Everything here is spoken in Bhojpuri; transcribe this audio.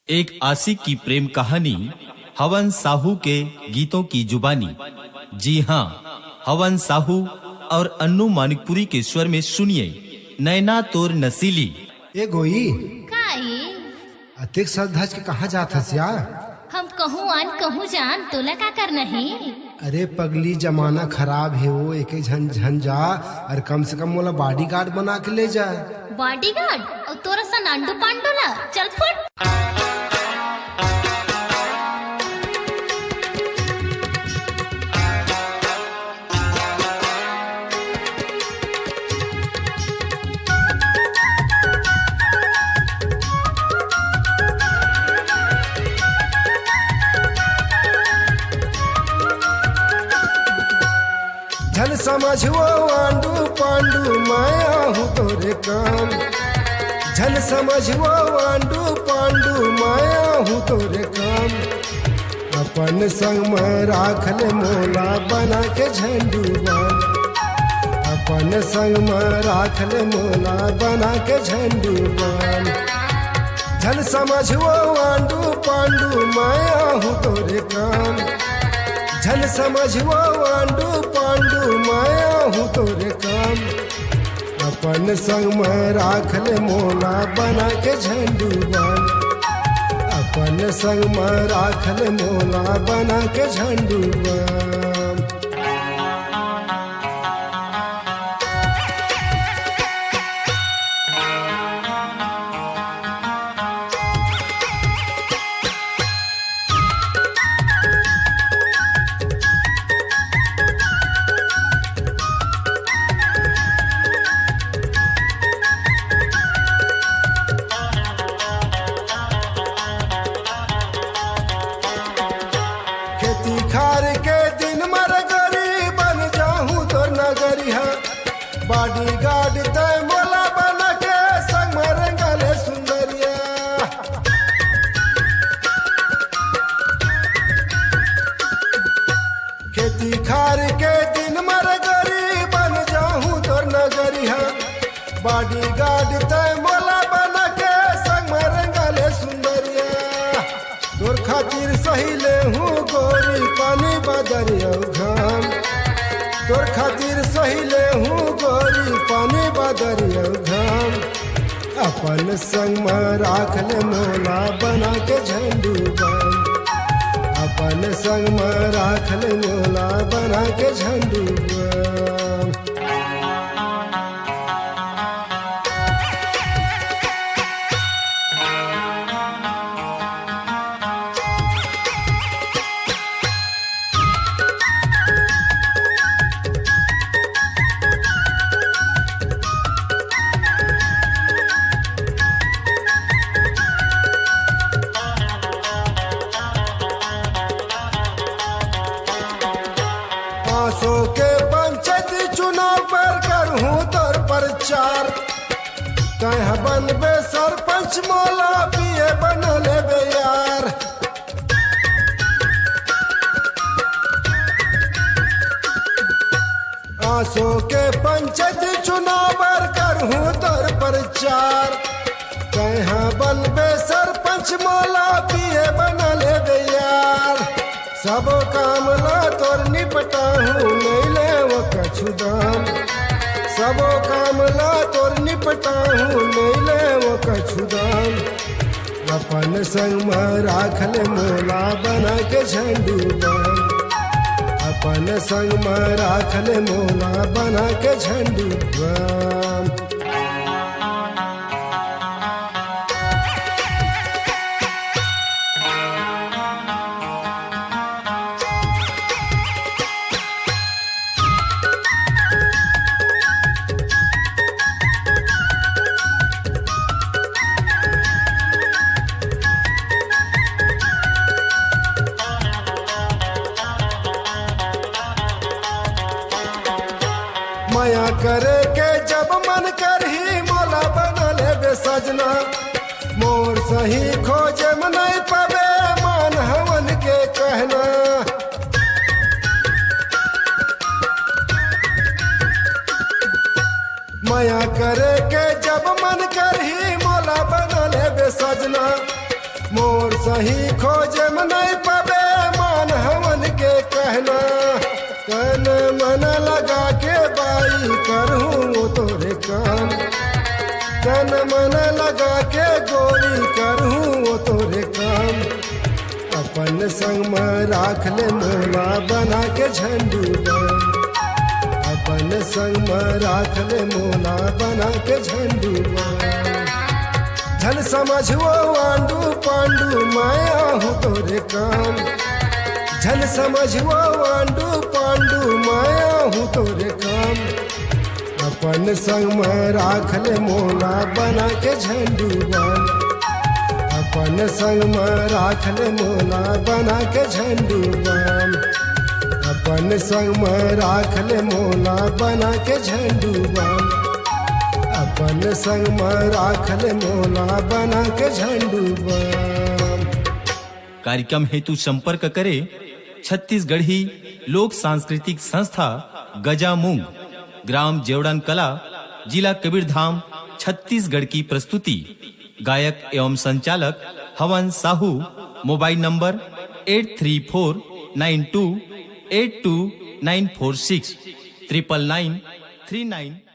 एक आशिक की प्रेम कहानी हवन साहू के गीतों की जुबानी। जी हाँ, हवन साहू और अन्नू मानिकपुरी के स्वर में सुनिए नैना तोर नसीली। ए गोई काई अतिक सज के कहाँ जात हस यार? हम कहूँ आन कहूँ जान तोला का करना है? अरे पगली जमाना खराब है वो, एक झन झन जा और कम से कम मोला बॉडीगार्ड बना के ले जा। बॉडीगार्ड और तोरा सा नांडू पांडोला चल फुट। झन समझो आंडू पांडू माया हूँ तोरे काम। झन समझो आंडू पांडू माया हूँ तोरे काम। अपन संग में राख ले मोला बना के झंडू बाम। अपन संग में राख ले मोला बना के झंडू बाम। झन समझो आंडू पांडू माया हूँ तोरे काम। झन समझो आंडू पांडू माया हूँ तोरे काम। अपन संग में राख ले मोला बना के झंडू बाम। अपन संग में राख ले मोला बना के झंडू बाम। बॉडीगार्ड तय मोला बना के संग मरंगले सुंदरिया। खेती खार के दिन मर गरी बन जाऊं तोर नगरिया। बॉडीगार्ड तय मोला बना के संग मरंगले सुंदरिया। तोर खातिर सही ले हूँ गोरी पानी बदरिया घाम। तोर खातिर सही ले हूँ गोरी पानी बदरिया घाम। अपन संग में राख ले मोला बना के झंडू बाम। अपन संग में राख ले मोला बना के झंडू बाम। सो के पंचायत चुनाव पर करूँ तोर प्रचार। कह बनबे सरपंच मोला पिए बन लेबे यार। आसो के पंचायत चुनाव पर करूँ तोर प्रचार। कह बनबे सरपंच मोला पिए बन लेबे यार। सब काम ला तोर निपटाहूँ नहीं ले वो कछु दाम। सब काम ला तोर निपटाहूँ नहीं ले वो कछु दाम। अपन संग में राख ले मोला बना के झंडू बाम। अपन संग में राख ले मोला बना के झंडू बाम। माया करे के जब मन करही मोला बना लेबे सजना। मोर सही खोजे में नहीं पावे मान हवन के कहना। माया करे के जब मन करही मोला बना लेबे सजना। मोर सही खोजे में नहीं पबे मान हवन के कहना तन मन लगा के बाई करूँ तोरे काम तन मन लगा के गोरी करूँ तोरे काम अपन संग में राख ले मोला बना के झंडू बम अपन संग में राख ले मोला बना के झंडू बम झन समझो आंडू पांडू माया हूँ तोरे काम झन समझो आंडू पांडू माया हूँ तोरे काम अपन संग में राख ले मोला बना के झंडू बम अपन संग में राख ले मोला बना के झंडू बम अपन संग में राख ले मोला बना के झंडू बम अपन संग में राख ले मोला बना के झंडू बम। कार्यक्रम हेतु संपर्क करे छत्तीसगढ़ी लोक सांस्कृतिक संस्था गजामूंग, ग्राम जेवड़न कला, जिला कबीरधाम, छत्तीसगढ़ की प्रस्तुति। गायक एवं संचालक हवन साहू। Mobile number 8349282946 99939।